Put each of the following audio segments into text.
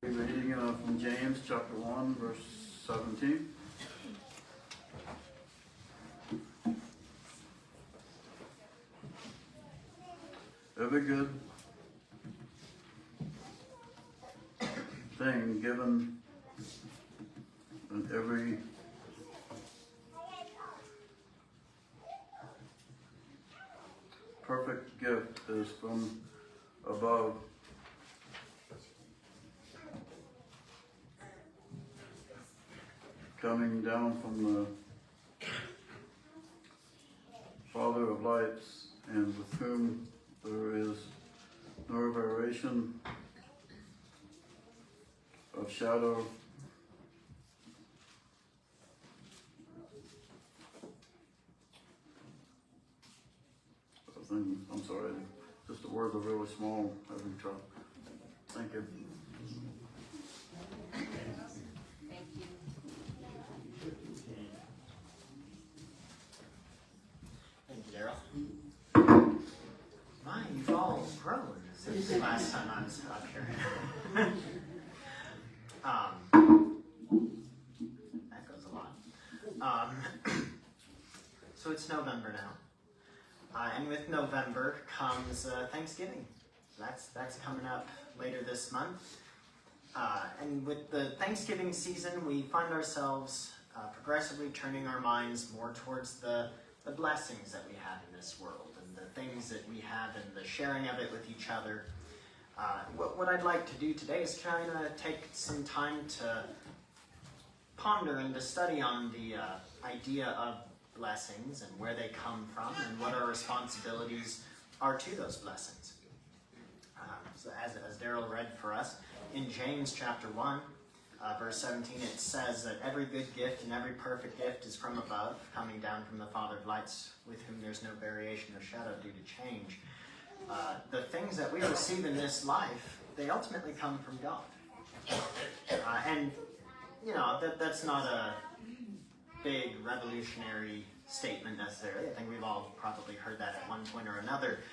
Reading from James chapter 1 verse 17. Every good thing given and every perfect gift is from above, coming down from the Father of lights, and with whom there is no variation of shadow I'm sorry, just the words are really small. Having trouble. Thank you. Thank you. Thank you, Daryl. My, you've all grown since the last time I was up here. That goes a lot. So it's November now. And with November comes Thanksgiving. That's coming up later this month. And with the Thanksgiving season, we find ourselves progressively turning our minds more towards the blessings that we have in this world and the things that we have and the sharing of it with each other. What I'd like to do today is kind of take some time to ponder and to study on the idea of blessings and where they come from and what our responsibilities are to those blessings. So as Daryl read for us, in James chapter 1, verse 17, it says that every good gift and every perfect gift is from above, coming down from the Father of lights, with whom there's no variation or shadow due to change. The things that we receive in this life, they ultimately come from God. And, you know, that's not a big revolutionary statement necessarily. I think we've all probably heard that at one point or another.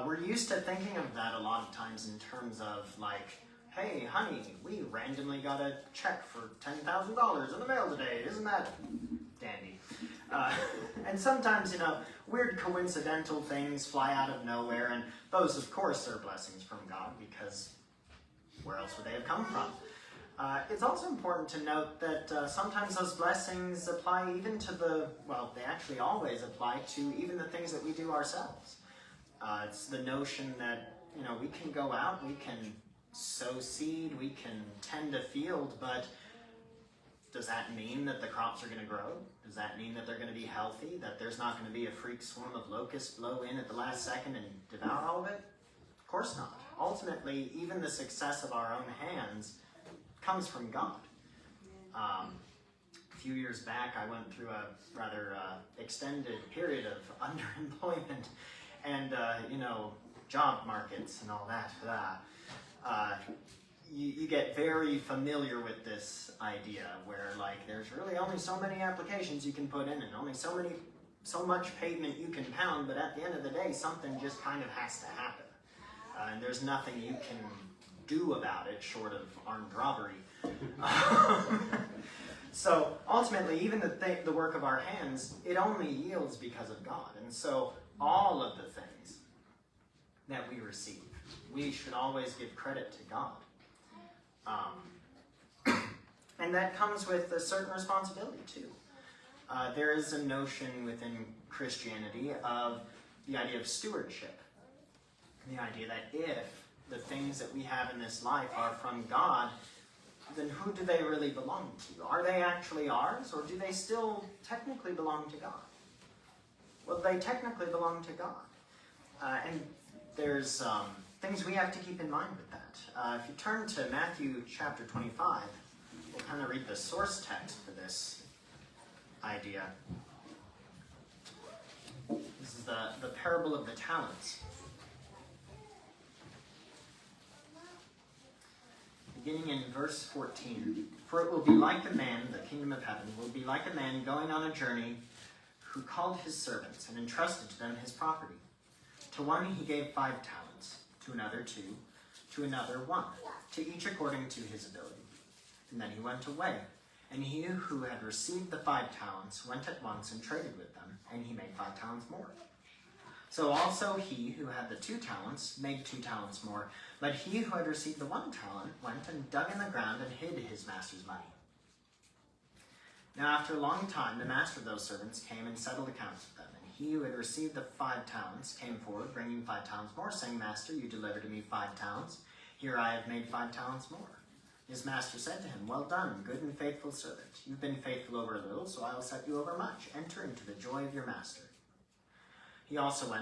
We're used to thinking of that a lot of times in terms of like, hey, honey, we randomly got a check for $10,000 in the mail today. Isn't that dandy? And sometimes, you know, weird coincidental things fly out of nowhere, and those, of course, are blessings from God, because where else would they have come from? It's also important to note that sometimes those blessings apply even to they actually always apply to even the things that we do ourselves. It's the notion that, you know, we can go out, we can sow seed, we can tend a field, but does that mean that the crops are going to grow? Does that mean that they're going to be healthy? That there's not going to be a freak swarm of locusts blow in at the last second and devour all of it? Of course not. Ultimately, even the success of our own hands comes from God. A few years back, I went through a rather extended period of underemployment and, you know, job markets and all that. You get very familiar with this idea where, like, there's really only so many applications you can put in and only so much pavement you can pound, but at the end of the day, something just kind of has to happen. And there's nothing you can do about it short of armed robbery. So ultimately, even the work of our hands, it only yields because of God. And so all of the things that we receive, we should always give credit to God. And that comes with a certain responsibility too. There is a notion within Christianity of the idea of stewardship. The idea that if the things that we have in this life are from God, then who do they really belong to? Are they actually ours, or do they still technically belong to God? Well, they technically belong to God. And there's things we have to keep in mind with that. If you turn to Matthew chapter 25, we'll kind of read the source text for this idea. This is the parable of the talents. Beginning in verse 14. For it will be like a man, the kingdom of heaven, will be like a man going on a journey who called his servants and entrusted to them his property. To one he gave 5 talents, to another 2, to another 1, to each according to his ability. And then he went away. And he who had received the 5 talents went at once and traded with them, and he made 5 talents more. So also he who had the 2 talents made 2 talents more. But he who had received the 1 talent went and dug in the ground and hid his master's money. Now after a long time the master of those servants came and settled accounts with them. And he who had received the 5 talents came forward, bringing 5 talents more, saying, Master, you delivered to me 5 talents. Here I have made 5 talents more. His master said to him, Well done, good and faithful servant. You've been faithful over a little, so I will set you over much. Enter into the joy of your master. He also,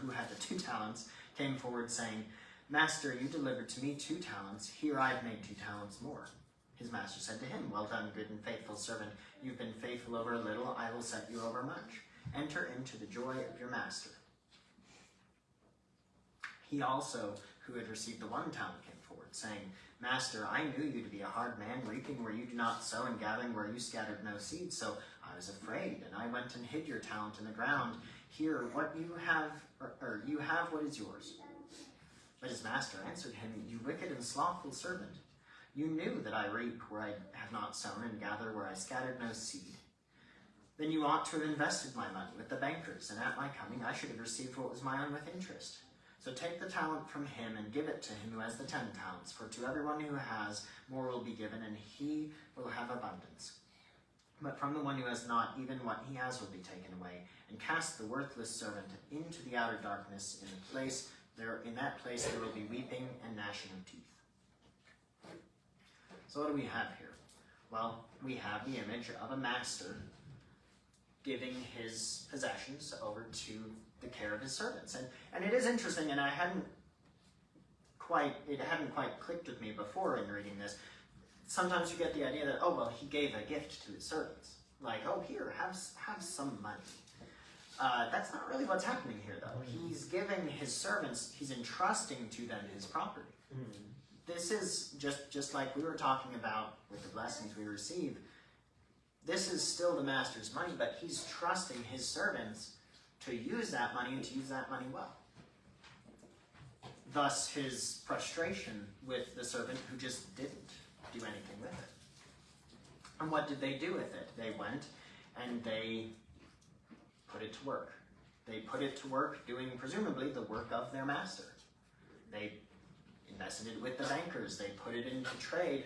who had the 2 talents, came forward, saying, Master, you delivered to me 2 talents. Here I have made 2 talents more. His master said to him, Well done, good and faithful servant. You've been faithful over a little, I will set you over much. Enter into the joy of your master. He also, who had received the 1 talent, came forward, saying, Master, I knew you to be a hard man, reaping where you do not sow and gathering where you scattered no seed. So I was afraid, and I went and hid your talent in the ground. Here, what you have, you have what is yours. But his master answered him, You wicked and slothful servant. You knew that I reap where I have not sown and gather where I scattered no seed. Then you ought to have invested my money with the bankers, and at my coming I should have received what was my own with interest. So take the talent from him and give it to him who has the 10 talents. For to everyone who has, more will be given, and he will have abundance. But from the one who has not, even what he has will be taken away. And cast the worthless servant into the outer darkness. In that place there will be weeping and gnashing of teeth. So what do we have here? Well, we have the image of a master giving his possessions over to the care of his servants. And it is interesting, and it hadn't quite clicked with me before in reading this. Sometimes you get the idea that, oh, well, he gave a gift to his servants. Like, oh, here, have some money. That's not really what's happening here, though. He's giving his servants, he's entrusting to them his property. This is just like we were talking about with the blessings we receive. This is still the master's money, but he's trusting his servants to use that money and to use that money well. Thus his frustration with the servant who just didn't do anything with it. And what did they do with it? They went and they put it to work. They put it to work doing presumably the work of their master. They invested it with the bankers. They put it into trade.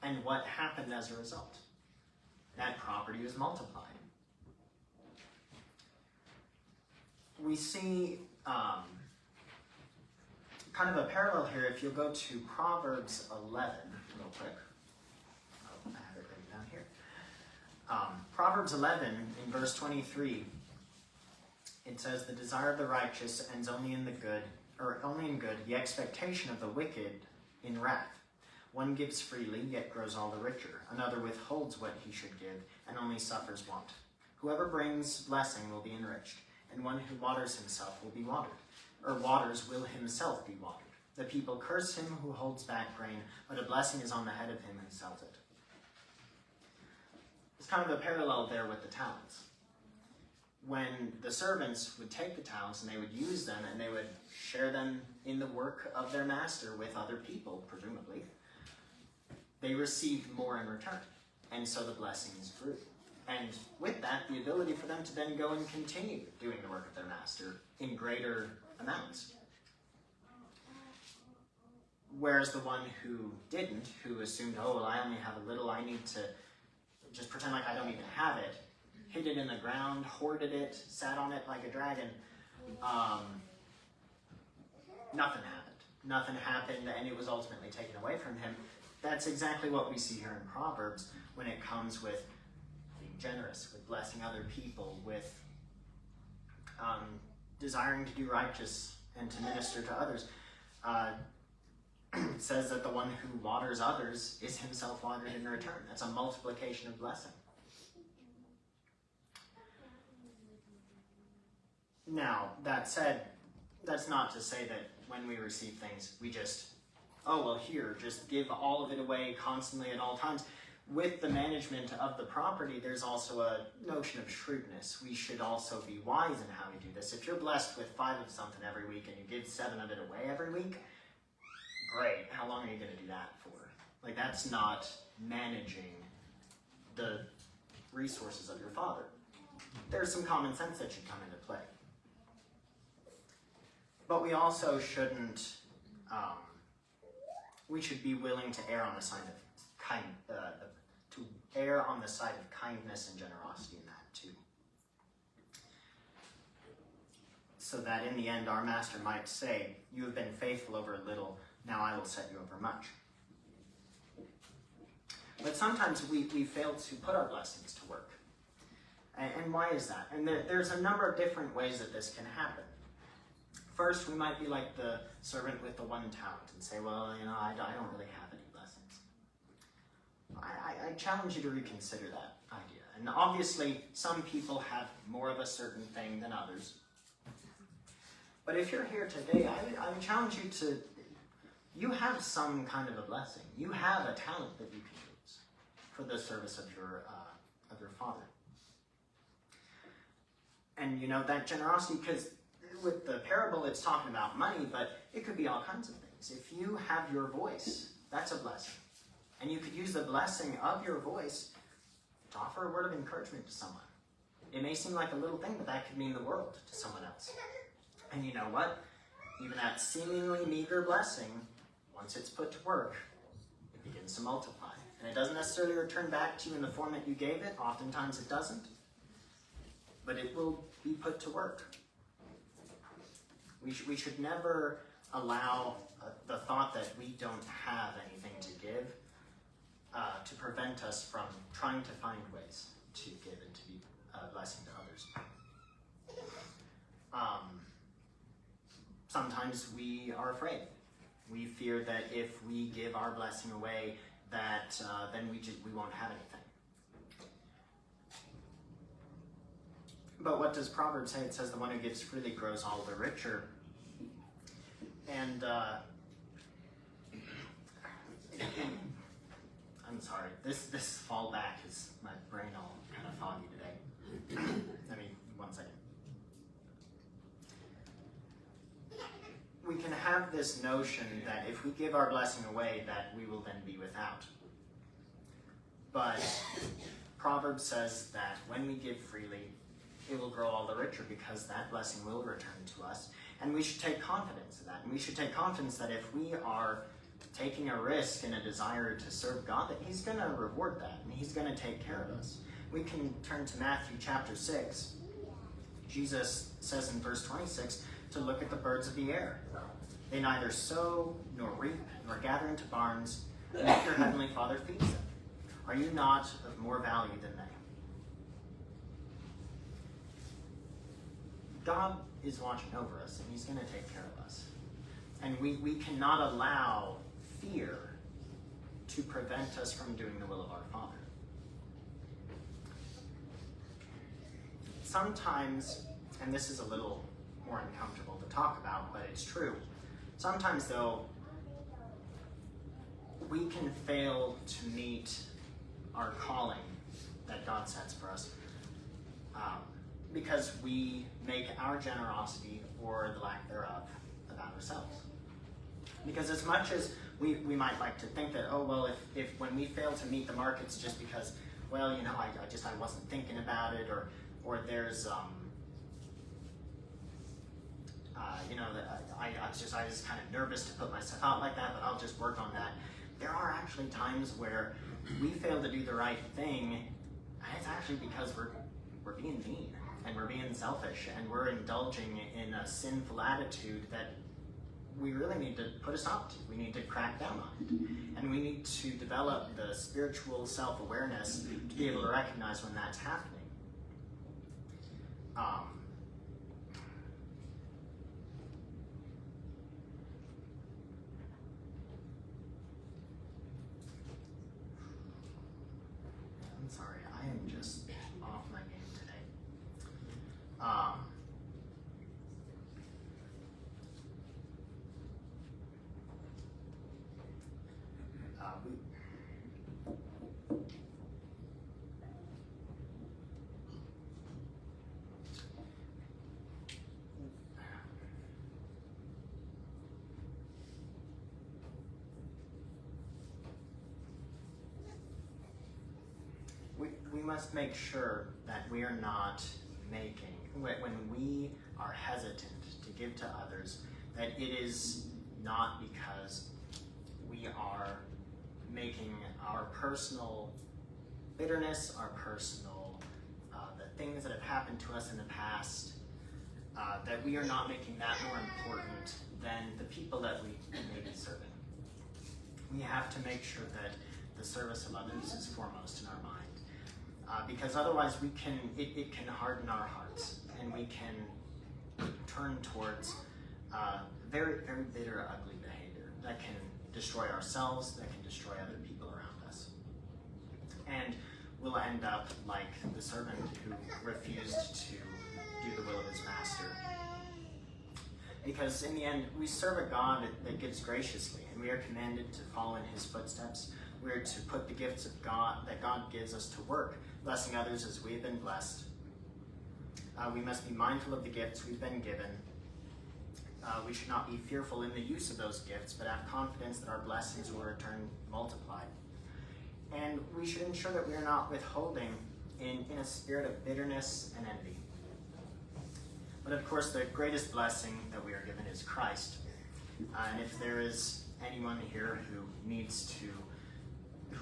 And what happened as a result? That property was multiplied. We see kind of a parallel here. If you'll go to Proverbs 11 real quick. Oh, I have it written down here. Proverbs 11 in verse 23, it says, The desire of the righteous ends only in good, the expectation of the wicked in wrath. One gives freely, yet grows all the richer. Another withholds what he should give, and only suffers want. Whoever brings blessing will be enriched, and one who waters himself will be watered, or waters will himself be watered. The people curse him who holds back grain, but a blessing is on the head of him who sells it. It's kind of a parallel there with the talents. When the servants would take the talents and they would use them and they would share them in the work of their master with other people, presumably, they received more in return. And so the blessings grew. And with that, the ability for them to then go and continue doing the work of their master in greater amounts. Whereas the one who didn't, who assumed, oh, well, I only have a little, I need to just pretend like I don't even have it, hid it in the ground, hoarded it, sat on it like a dragon, nothing happened. Nothing happened, and it was ultimately taken away from him. That's exactly what we see here in Proverbs when it comes with being generous, with blessing other people, with desiring to do righteous and to minister to others. It says that the one who waters others is himself watered in return. That's a multiplication of blessing. Now, that said, that's not to say that when we receive things, we just, oh, well, here, just give all of it away constantly at all times. with the management of the property, there's also a notion of shrewdness. We should also be wise in how we do this. If you're blessed with 5 of something every week and you give 7 of it away every week, great. How long are you going to do that for? Like, that's not managing the resources of your Father. There's some common sense that should come into play. But we also shouldn't, we should be willing to err on the side of kindness and generosity in that too. So that in the end our master might say, you have been faithful over a little, now I will set you over much. But sometimes we fail to put our blessings to work. And why is that? And there's a number of different ways that this can happen. First, we might be like the servant with the 1 talent and say, well, I don't really have any blessings. I challenge you to reconsider that idea. And obviously, some people have more of a certain thing than others. But if you're here today, I would challenge you to, you have some kind of a blessing. You have a talent that you can use for the service of your Father. And that generosity, because with the parable it's talking about money, but it could be all kinds of things. If you have your voice, that's a blessing. And you could use the blessing of your voice to offer a word of encouragement to someone. It may seem like a little thing, but that could mean the world to someone else. And you know what? Even that seemingly meager blessing, once it's put to work, it begins to multiply. And it doesn't necessarily return back to you in the form that you gave it. Oftentimes it doesn't. But it will be put to work. We should never allow the thought that we don't have anything to give to prevent us from trying to find ways to give and to be a blessing to others. Sometimes we are afraid. We fear that if we give our blessing away, that then we won't have anything. But what does Proverbs say? It says the one who gives freely grows all the richer. And I'm sorry, this fall back is my brain all kind of foggy today. Let me, 1 second. We can have this notion that if we give our blessing away, that we will then be without. But Proverbs says that when we give freely, it will grow all the richer, because that blessing will return to us. And we should take confidence in that. And we should take confidence that if we are taking a risk and a desire to serve God, that He's going to reward that, and He's going to take care of us. We can turn to Matthew chapter 6. Jesus says in verse 26 to look at the birds of the air. They neither sow, nor reap, nor gather into barns, and yet your heavenly Father feeds them. Are you not of more value than they? God is watching over us, and He's going to take care of us. And we cannot allow fear to prevent us from doing the will of our Father. Sometimes, and this is a little more uncomfortable to talk about, but it's true. Sometimes, though, we can fail to meet our calling that God sets for us because we make our generosity, or the lack thereof, about ourselves. Because as much as we might like to think that, oh, well, if when we fail to meet the mark, it's just because, well, I wasn't thinking about it, or there's, I was kind of nervous to put myself out like that, but I'll just work on that. There are actually times where we fail to do the right thing, and it's actually because we're being mean, and we're being selfish, and we're indulging in a sinful attitude that we really need to put a stop to. We need to crack down on it. And we need to develop the spiritual self-awareness to be able to recognize when that's happening. I'm sorry, I am just off my game today. must make sure that we are not making, when we are hesitant to give to others, that it is not because we are making our personal bitterness, our personal, the things that have happened to us in the past, that we are not making that more important than the people that we may be serving. We have to make sure that the service of others is foremost in our mind, because otherwise it can harden our hearts, and we can turn towards very, very bitter, ugly behavior that can destroy ourselves, that can destroy other people around us. And we'll end up like the servant who refused to do the will of his master. Because in the end, we serve a God that gives graciously, and we are commanded to follow in his footsteps. We are to put the gifts of God that God gives us to work, blessing others as we have been blessed. We must be mindful of the gifts we've been given. We should not be fearful in the use of those gifts, but have confidence that our blessings will return multiplied. And we should ensure that we are not withholding in a spirit of bitterness and envy. But of course, the greatest blessing that we are given is Christ. And if there is anyone here who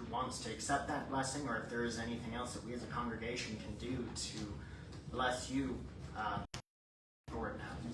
wants to accept that blessing, or if there is anything else that we as a congregation can do to bless you, forward now.